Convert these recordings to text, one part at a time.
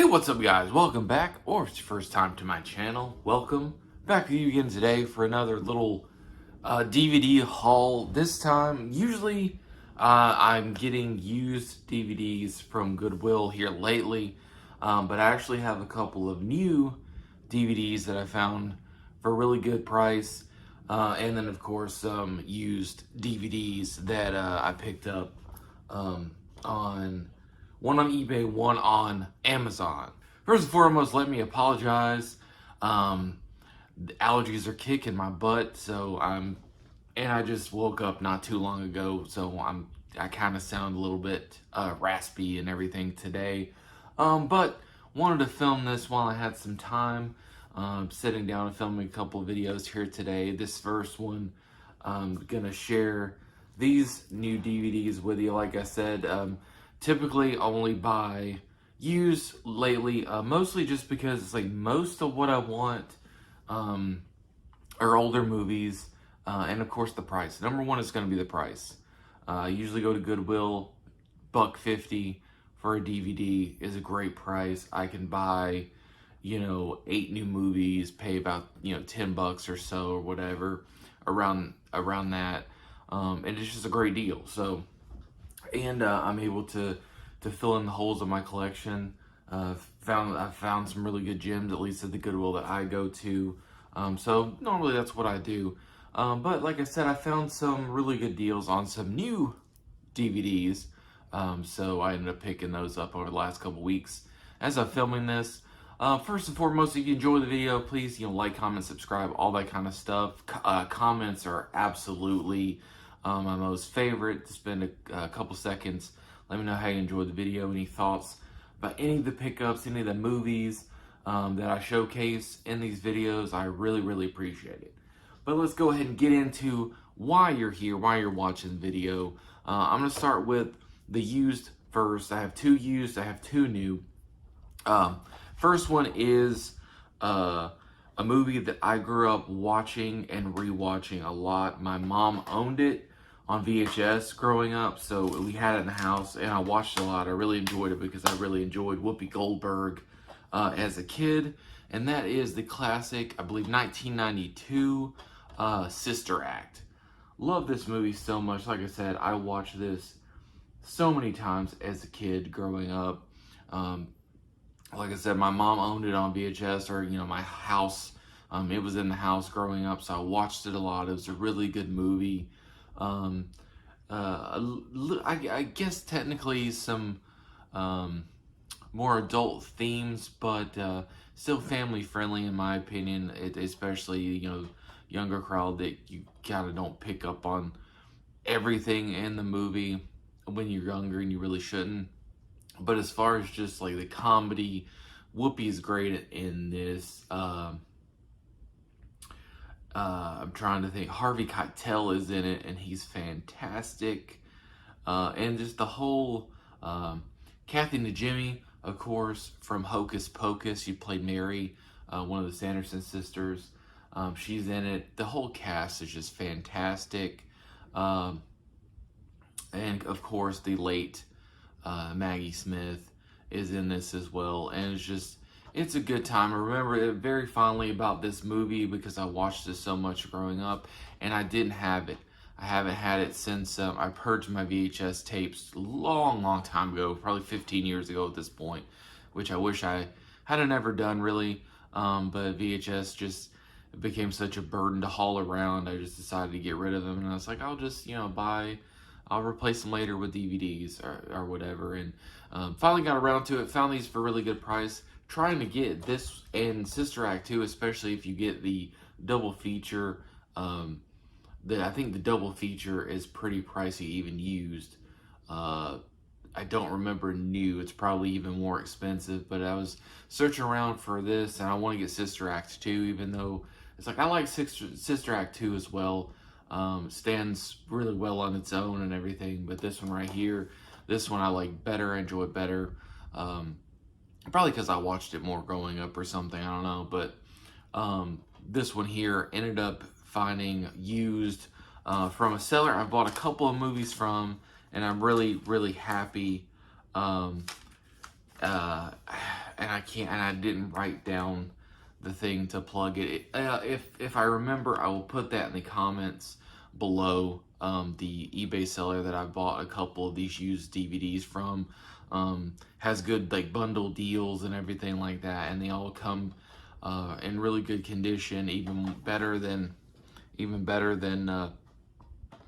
What's up guys? Welcome back, or if it's your first time to my channel, welcome back with you again today for another little DVD haul. This time, usually I'm getting used DVDs from Goodwill here lately, but I actually have a couple of new DVDs that I found for a really good price, and then of course some used DVDs that I picked up on one on eBay, one on Amazon. First and foremost, let me apologize. The allergies are kicking my butt, and I just woke up not too long ago, so I kind of sound a little bit raspy and everything today. But wanted to film this while I had some time. Sitting down and filming a couple of videos here today. This first one, I'm gonna share these new DVDs with you. Like I said, typically only buy used lately, mostly just because it's like most of what I want are older movies, and of course the price. Number one is going to be the price. I usually go to Goodwill. $1.50 for a DVD is a great price. I can buy 8 new movies, pay about $10 or so or whatever around that, and it's just a great deal. So, and I'm able to fill in the holes of my collection. I've found some really good gems, at least at the Goodwill that I go to. So normally that's what I do. But like I said, I found some really good deals on some new DVDs. So I ended up picking those up over the last couple weeks as I'm filming this. First and foremost, if you enjoy the video, please like, comment, subscribe, all that kind of stuff. Comments are absolutely my most favorite. Spend a couple seconds. Let me know how you enjoyed the video, any thoughts about any of the pickups, any of the movies that I showcase in these videos. I really, really appreciate it. But let's go ahead and get into why you're here, why you're watching the video. I'm going to start with the used first. I have 2 used, I have 2 new. First one is a movie that I grew up watching and rewatching a lot. My mom owned it on VHS growing up, so we had it in the house, and I watched it a lot. I really enjoyed it because I really enjoyed Whoopi Goldberg as a kid, and that is the classic, I believe, 1992 Sister Act. Love this movie so much. Like I said, I watched this so many times as a kid growing up. Like I said, my mom owned it on VHS, or my house. It was in the house growing up, so I watched it a lot. It was a really good movie. I guess technically some more adult themes, but still family friendly in my opinion. Especially younger crowd that you kind of don't pick up on everything in the movie when you're younger, and you really shouldn't. But as far as just like the comedy, Whoopi's great in this. I'm trying to think. Harvey Keitel is in it, and he's fantastic. And just the whole Kathy Najimy, of course, from Hocus Pocus. She played Mary, one of the Sanderson sisters. She's in it. The whole cast is just fantastic. And of course, the late Maggie Smith is in this as well, and it's a good time. I remember it very fondly about this movie because I watched this so much growing up, and I didn't have it. I haven't had it since I purged my VHS tapes long time ago, probably 15 years ago at this point, which I wish I had never done really, but VHS just became such a burden to haul around. I just decided to get rid of them, and I was like, I'll just I'll replace them later with DVDs or whatever. And finally got around to it. Found these for a really good price. Trying to get this and Sister Act 2, especially if you get the double feature. I think the double feature is pretty pricey, even used. I don't remember new. It's probably even more expensive. But I was searching around for this, and I want to get Sister Act 2, even though it's like I like Sister Act 2 as well. Stands really well on its own and everything, but this one right here, this one I like better, enjoy better. Probably because I watched it more growing up or something, I don't know. But this one here ended up finding used from a seller I bought a couple of movies from, and I'm really happy and I didn't write down the thing to plug it. If I remember, I will put that in the comments below. The eBay seller that I bought a couple of these used DVDs from has good like bundle deals and everything like that, and they all come in really good condition, even better than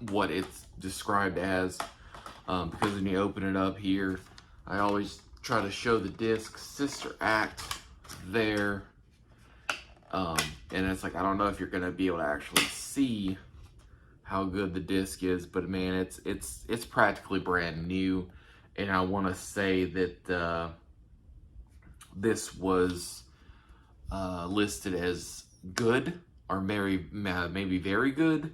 what it's described as. Because when you open it up here, I always try to show the disc Sister Act there. And it's like, I don't know if you're gonna be able to actually see how good the disc is, but man, it's practically brand new. And I want to say that this was listed as good or maybe very good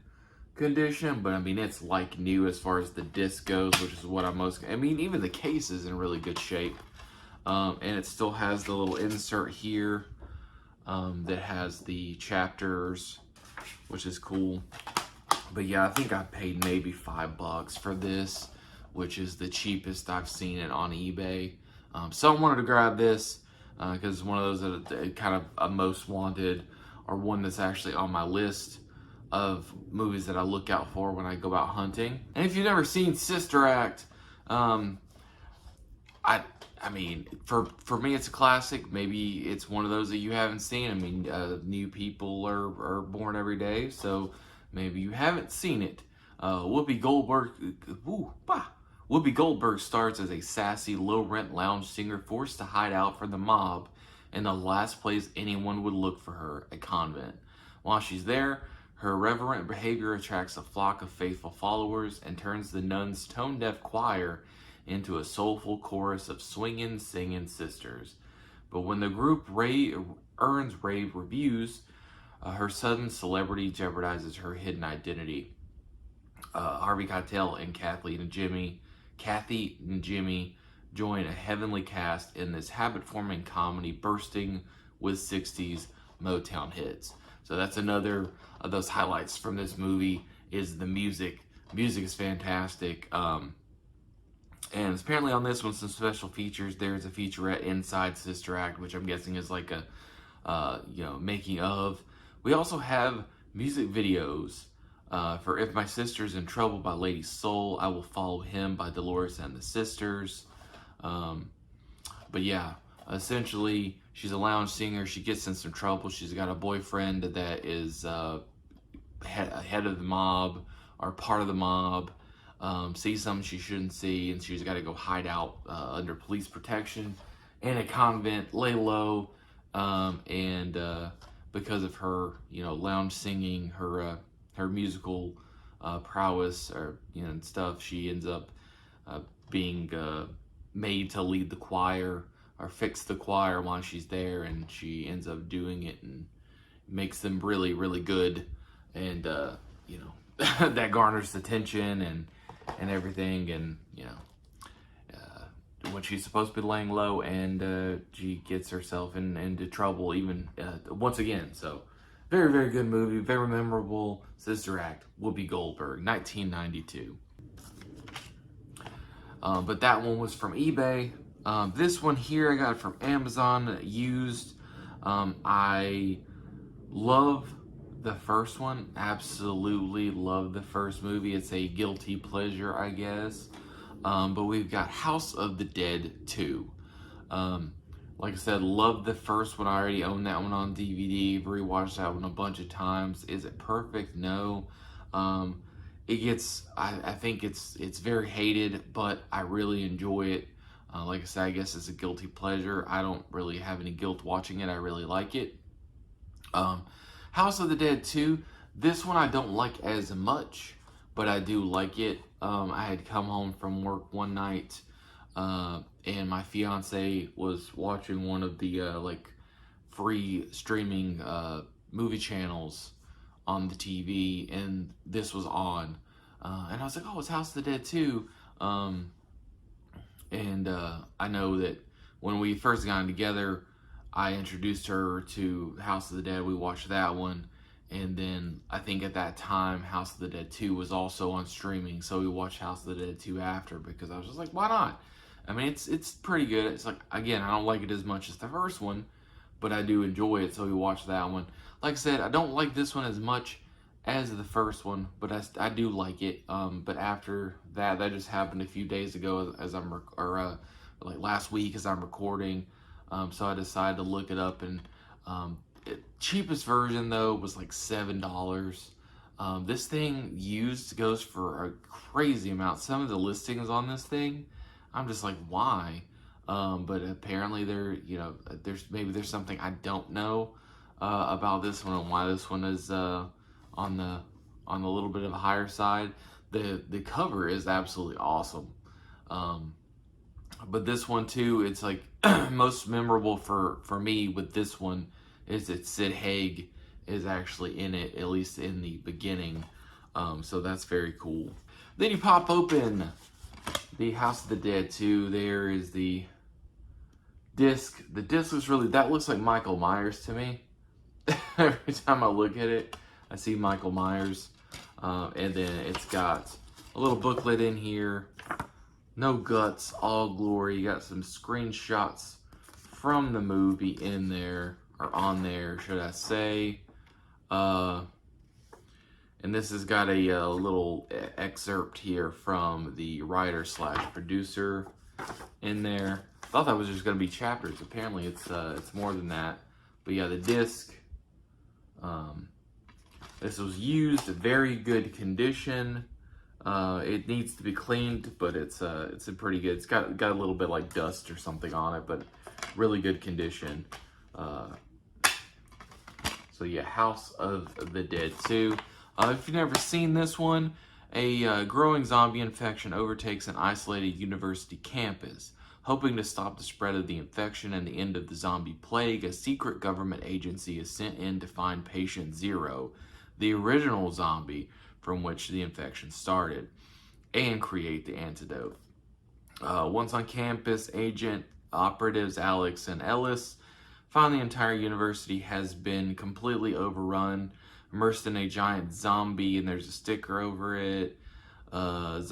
condition, but I mean, it's like new as far as the disc goes, which is what I mean, even the case is in really good shape. And it still has the little insert here that has the chapters, which is cool. But yeah, I think I paid maybe $5 for this, which is the cheapest I've seen it on eBay. So I wanted to grab this because it's one of those that kind of a most wanted, or one that's actually on my list of movies that I look out for when I go out hunting. And if you've never seen Sister Act, I mean, for me, it's a classic. Maybe it's one of those that you haven't seen. I mean, new people are born every day, so maybe you haven't seen it. Whoopi Goldberg stars as a sassy, low-rent lounge singer forced to hide out from the mob in the last place anyone would look for her, a convent. While she's there, her irreverent behavior attracts a flock of faithful followers and turns the nuns' tone-deaf choir into a soulful chorus of swinging, singing sisters. But when the group earns rave reviews, her sudden celebrity jeopardizes her hidden identity. Harvey Keitel and Kathy and Jimmy join a heavenly cast in this habit-forming comedy bursting with 60s Motown hits. So that's another of those highlights from this movie is the music. Music is fantastic. And apparently on this one, some special features. There's a featurette inside Sister Act, which I'm guessing is like a, making of. We also have music videos for If My Sister's in Trouble by Lady Soul, I Will Follow Him by Dolores and the Sisters. But yeah, essentially, she's a lounge singer. She gets in some trouble. She's got a boyfriend that is head of the mob or part of the mob. Sees something she shouldn't see, and she's got to go hide out under police protection in a convent, lay low, and because of her, lounge singing, her musical prowess, or and stuff, she ends up being made to lead the choir or fix the choir while she's there, and she ends up doing it and makes them really, really good, and that garners attention and everything, and when she's supposed to be laying low, and she gets herself into trouble even once again. So very, very good movie, very memorable. Sister Act, Whoopi Goldberg, 1992. But that one was from eBay. This one here I got from Amazon used. I love the first one, absolutely love the first movie. It's a guilty pleasure, I guess. But we've got House of the Dead 2. Like I said, love the first one. I already own that one on DVD. Rewatched that one a bunch of times. Is it perfect? No. I think it's very hated, but I really enjoy it. Like I said, I guess it's a guilty pleasure. I don't really have any guilt watching it. I really like it. House of the Dead 2, this one I don't like as much, but I do like it. I had come home from work one night, and my fiance was watching one of the free streaming movie channels on the TV, and this was on. And I was like, oh, it's House of the Dead 2. And I know that when we first got together, I introduced her to House of the Dead. We watched that one. And then I think at that time, House of the Dead 2 was also on streaming. So we watched House of the Dead 2 after, because I was just like, why not? I mean, it's pretty good. It's like, again, I don't like it as much as the first one, but I do enjoy it, so we watched that one. Like I said, I don't like this one as much as the first one, but I do like it. But after that just happened a few days ago, as I'm like last week as I'm recording. So I decided to look it up, and cheapest version though was like $7. This thing used goes for a crazy amount. Some of the listings on this thing, I'm just like, why? But apparently there's something I don't know about this one and why this one is on the little bit of a higher side. The cover is absolutely awesome. But this one too, it's like most memorable for me with this one is that Sid Haig is actually in it, at least in the beginning. So that's very cool. Then you pop open the House of the Dead 2. There is the disc. The disc that looks like Michael Myers to me. Every time I look at it, I see Michael Myers. And then it's got a little booklet in here. No guts, all glory. You got some screenshots from the movie in there, or on there, should I say. And this has got a little excerpt here from the writer / producer in there. I thought that was just going to be chapters. Apparently it's more than that. But yeah, the disc. This was used, very good condition. It needs to be cleaned, but it's in pretty good. It's got a little bit like dust or something on it, but really good condition. So yeah, House of the Dead 2. If you've never seen this one, a growing zombie infection overtakes an isolated university campus. Hoping to stop the spread of the infection and the end of the zombie plague, a secret government agency is sent in to find Patient Zero, the original zombie from which the infection started, and create the antidote. Once on campus, agent operatives Alex and Ellis find the entire university has been completely overrun, immersed in a giant zombie, and there's a sticker over it. Alex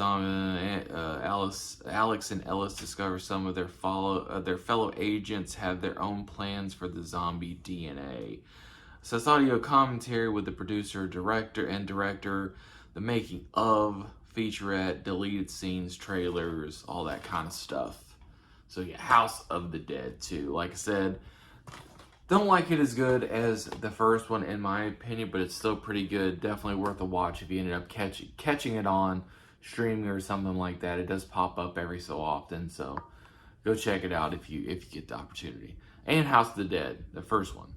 and Ellis discover some of their fellow agents have their own plans for the zombie DNA. So it's audio commentary with the producer, director, the making of, featurette, deleted scenes, trailers, all that kind of stuff. So yeah, House of the Dead 2. Like I said, don't like it as good as the first one in my opinion, but it's still pretty good. Definitely worth a watch if you ended up catching it on streaming or something like that. It does pop up every so often, so go check it out if you get the opportunity. And House of the Dead, the first one.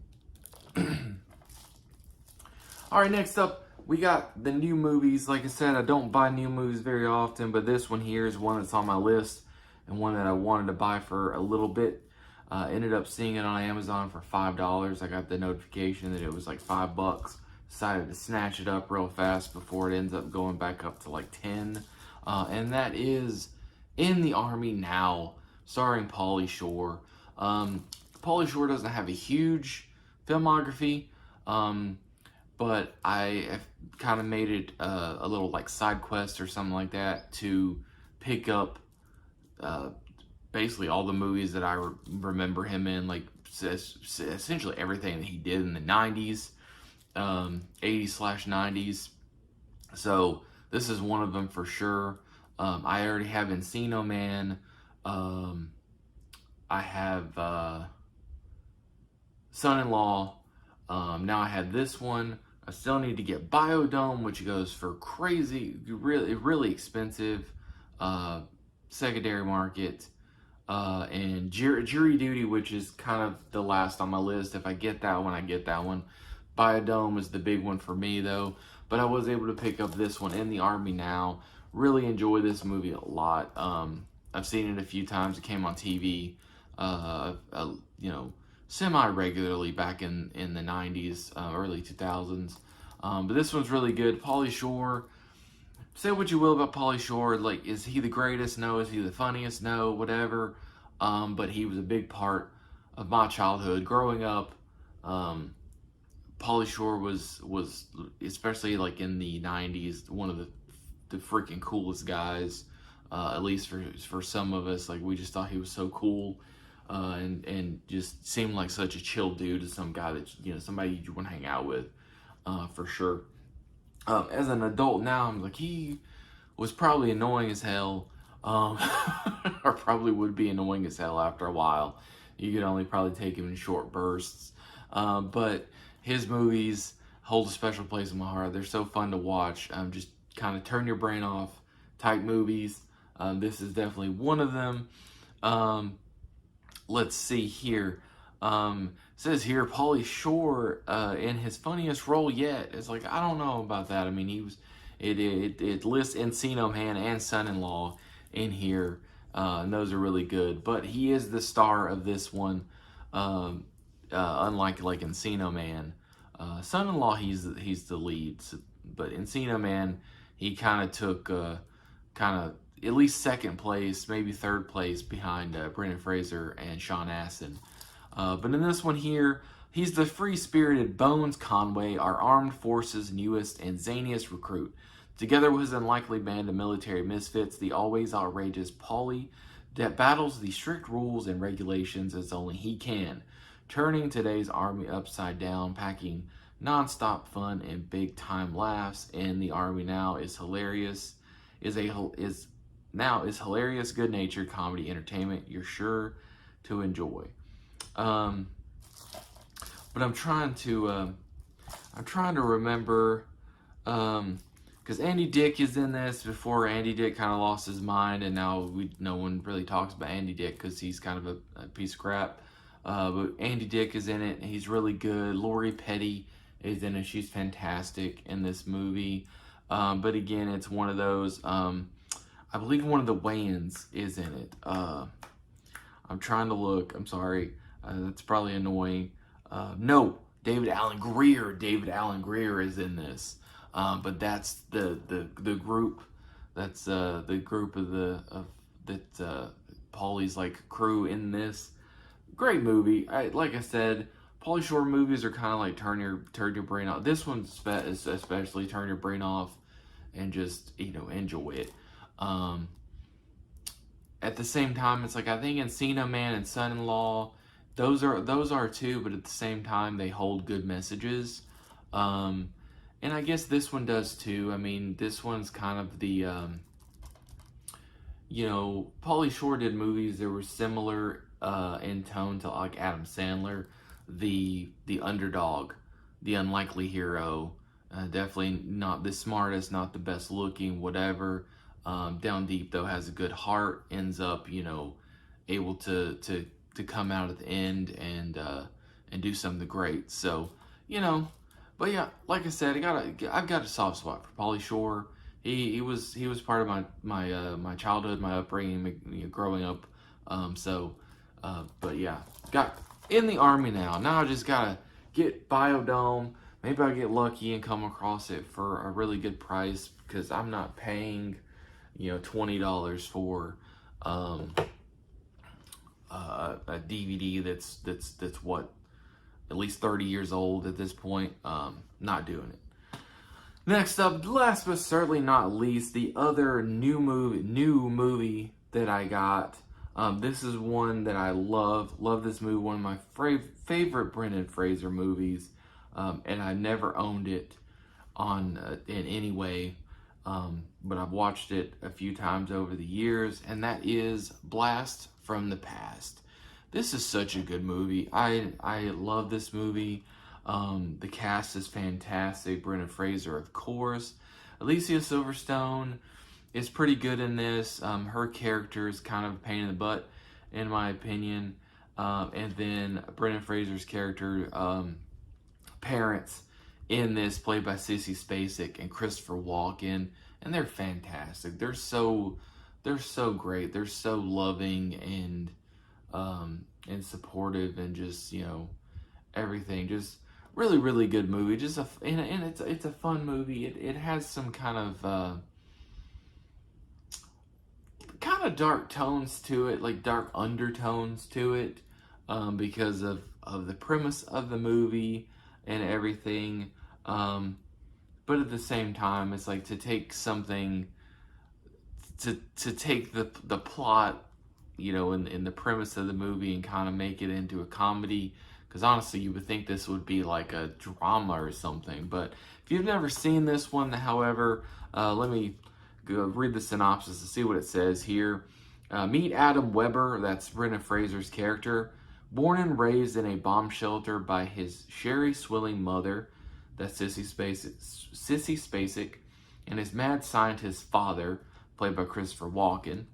All right, next up, we got the new movies. Like I said, I don't buy new movies very often, but this one here is one that's on my list and one that I wanted to buy for a little bit. Ended up seeing it on Amazon for $5. I got the notification that it was like $5. Decided to snatch it up real fast before it ends up going back up to like 10. And that is In the Army Now, starring Pauly Shore. Pauly Shore doesn't have a huge filmography, but I have kind of made it a little like side quest or something like that to pick up basically all the movies that I remember him in, like essentially everything that he did in the 90s, 80s/90s. So this is one of them for sure. I already have Encino Man. I have Son-in-Law. Now I have this one. I still need to get Biodome, which goes for crazy, really expensive. Secondary market. And Jury Duty, which is kind of the last on my list. If I get that one, I get that one. Biodome is the big one for me, though. But I was able to pick up this one, In the Army Now. Really enjoy this movie a lot. I've seen it a few times. It came on TV, semi-regularly back in the 90s, early 2000s. But this one's really good. Pauly Shore. Say what you will about Pauly Shore. Like, is he the greatest? No. Is he the funniest? No. Whatever. But he was a big part of my childhood. Growing up, Pauly Shore was especially like in the 90s, one of the freaking coolest guys. At least for some of us, like we just thought he was so cool, and just seemed like such a chill dude, to some guy that somebody you want to hang out with, for sure. As an adult now, I'm like, he was probably annoying as hell, or probably would be annoying as hell after a while. You could only probably take him in short bursts, but his movies hold a special place in my heart. They're so fun to watch. Just kind of turn your brain off type movies. This is definitely one of them. Um, let's see here. Says here, Pauly Shore in his funniest role yet. It's like, I don't know about that. I mean, it lists Encino Man and Son-in-Law in here, and those are really good. But he is the star of this one, unlike like Encino Man. Son-in-Law, he's the lead, but Encino Man, he kind of took kind of at least second place, maybe third place behind Brendan Fraser and Sean Astin. But in this one here, he's the free-spirited Bones Conway, our armed forces' newest and zaniest recruit. Together with his unlikely band of military misfits, the always outrageous Paulie that battles the strict rules and regulations as only he can, turning today's army upside down, packing non-stop fun and big-time laughs. In the Army Now is hilarious, is hilarious, good-natured comedy entertainment you're sure to enjoy. But I'm trying to remember, because Andy Dick is in this. Before, Andy Dick kind of lost his mind, and now no one really talks about Andy Dick because he's kind of a piece of crap. But Andy Dick is in it, and he's really good. Lori Petty is in it. She's fantastic in this movie. But again, it's one of those, I believe one of the Wayans is in it. I'm trying to look. I'm sorry. That's probably annoying. No, David Alan Grier. David Alan Grier is in this. But that's the group. That's the group that Paulie's like crew in this. Great movie. Like I said, Pauly Shore movies are kind of like turn your brain off. This one's especially turn your brain off and just enjoy it. At the same time, it's like, I think Encino Man and Son-in-Law, those are too, but at the same time they hold good messages. And I guess this one does too. I mean, this one's kind of the Pauly Shore did movies that were similar in tone to like Adam Sandler, the underdog, the unlikely hero, definitely not the smartest, not the best looking, whatever. Down deep though, has a good heart, ends up able to come out at the end and do something great. So but yeah, like I said, I've got a soft spot for Pauly Shore. He was part of my childhood, my upbringing, growing up. But yeah, got in the Army now. Now I just gotta get Biodome. Maybe I'll get lucky and come across it for a really good price, because I'm not paying $20 for a DVD that's what, at least 30 years old at this point. Not doing it. Next up, last but certainly not least, the other new movie that I got. This is one that I love this movie, one of my favorite Brendan Fraser movies, and I never owned it in any way, but I've watched it a few times over the years, and that is Blast from the Past. This is such a good movie. I love this movie. The cast is fantastic. Brendan Fraser, of course. Alicia Silverstone is pretty good in this. Her character is kind of a pain in the butt, in my opinion. And then Brendan Fraser's character, parents in this, played by Sissy Spacek and Christopher Walken, and they're fantastic. They're so great. They're so loving and supportive, and just everything. Just really, really good movie. Just and it's a fun movie. It has some kind of dark tones to it, like dark undertones to it, because of the premise of the movie and everything. But at the same time, it's like to take something to take the plot, you know, in the premise of the movie and kind of make it into a comedy. Because honestly, you would think this would be like a drama or something. But if you've never seen this one, however, let me go read the synopsis to see what it says here. Meet Adam Weber, that's Brendan Fraser's character. Born and raised in a bomb shelter by his sherry-swilling mother, that's Sissy Spacek, and his mad scientist father, played by Christopher Walken.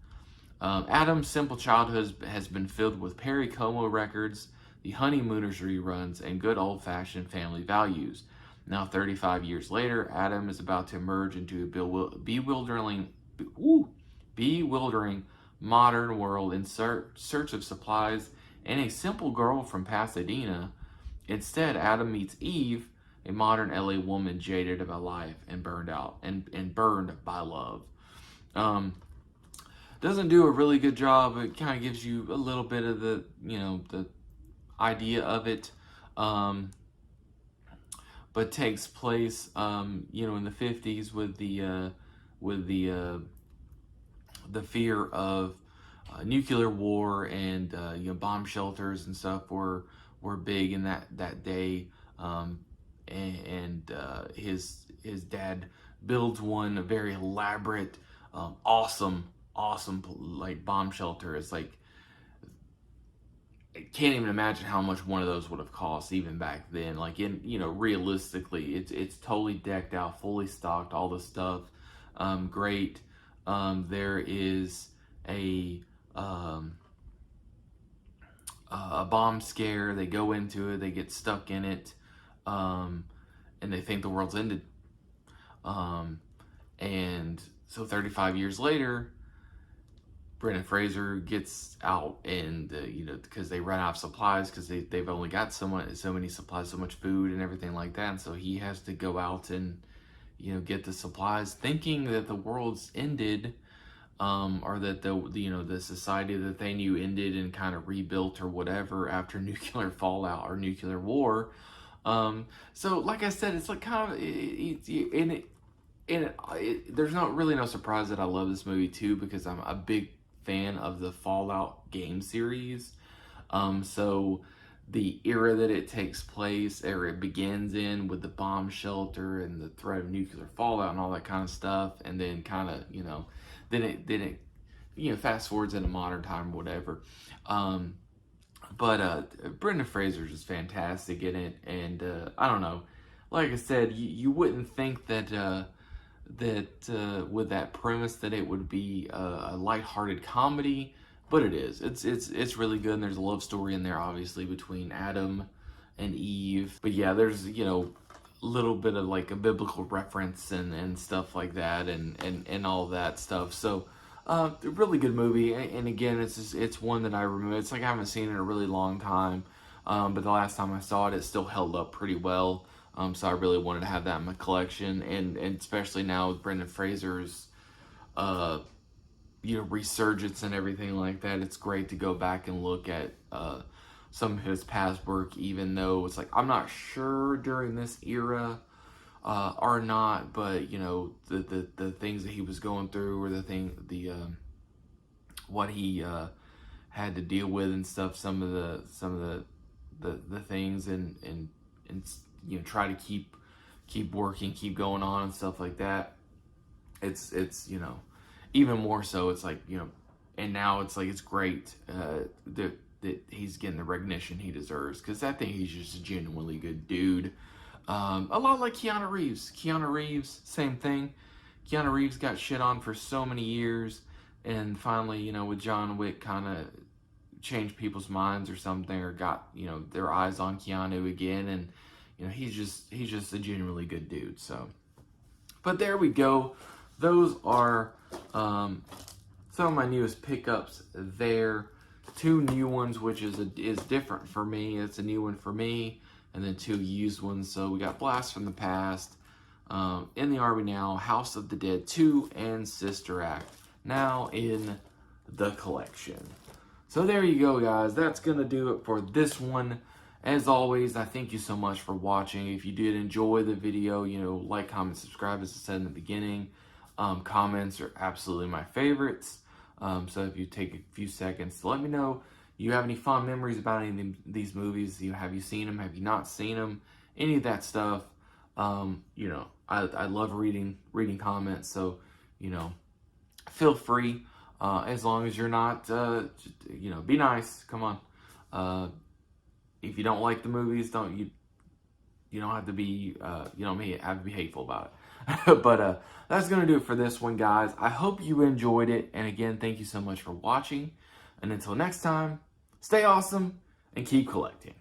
Adam's simple childhood has been filled with Perry Como records, the Honeymooners reruns, and good old-fashioned family values. Now, 35 years later, Adam is about to emerge into a bewildering modern world in search of supplies and a simple girl from Pasadena. Instead, Adam meets Eve, a modern LA woman jaded about life and burned by love. Doesn't do a really good job. It kind of gives you a little bit of the, you know, the idea of it, but takes place, you know, in the 50s with the fear of nuclear war, and you know, bomb shelters and stuff were big in that day. His dad builds one, a very elaborate, awesome like bomb shelter. It's like, I can't even imagine how much one of those would have cost even back then. Like, in, you know, realistically, it's totally decked out, fully stocked, all the stuff, great. There is a bomb scare. They go into it, they get stuck in it, and they think the world's ended. And so 35 years later, Brendan Fraser gets out, and you know, because they run out of supplies, because they've only got so many supplies, so much food and everything like that, and so he has to go out and, you know, get the supplies, thinking that the world's ended, or that the society that they knew ended and kind of rebuilt or whatever after nuclear fallout or nuclear war. So like I said, it's like kind of there's not really no surprise that I love this movie too, because I'm a big fan of the Fallout game series. So the era that it takes place, or it begins in, with the bomb shelter and the threat of nuclear fallout and all that kind of stuff, and then kind of, you know, then it you know, fast forwards into modern time or whatever. But Brendan Fraser's just fantastic in it, and I don't know, like I said, you wouldn't think that with that premise that it would be a lighthearted comedy, but it is. It's really good, and there's a love story in there, obviously, between Adam and Eve. But yeah, there's, you know, a little bit of like a biblical reference and stuff like that, and all that stuff. So a really good movie, and again, it's one that I remember. It's like I haven't seen it in a really long time, but the last time I saw it, it still held up pretty well. So I really wanted to have that in my collection, and especially now with Brendan Fraser's, you know, resurgence and everything like that, it's great to go back and look at some of his past work, even though it's like, I'm not sure during this era or not, but you know, the things that he was going through, or what he had to deal with and stuff, some of the things, and you know, try to keep working, keep going on and stuff like that. It's you know, even more so, it's like, you know, and now it's like, it's great that he's getting the recognition he deserves, because I think he's just a genuinely good dude. A lot like Keanu Reeves. Keanu Reeves, same thing. Keanu Reeves got shit on for so many years, and finally, you know, with John Wick, kind of changed people's minds or something, or got, you know, their eyes on Keanu again, and you know, he's just a genuinely good dude. So, but there we go. Those are some of my newest pickups there. 2 new ones, which is different for me. It's a new one for me, and then 2 used ones. So we got Blast from the Past, In the Army Now, House of the Dead 2, and Sister Act now in the collection. So there you go, guys. That's gonna do it for this one. As always, I thank you so much for watching. If you did enjoy the video, you know, like, comment, subscribe, as I said in the beginning. Comments are absolutely my favorites. So if you take a few seconds to let me know you have any fond memories about any of these movies, have you seen them, have you not seen them, any of that stuff. I love reading comments, so feel free, as long as you're not, be nice. Come on. If you don't like the movies, you don't have to be, you don't have to be hateful about it. But that's going to do it for this one, guys. I hope you enjoyed it. And again, thank you so much for watching. And until next time, stay awesome and keep collecting.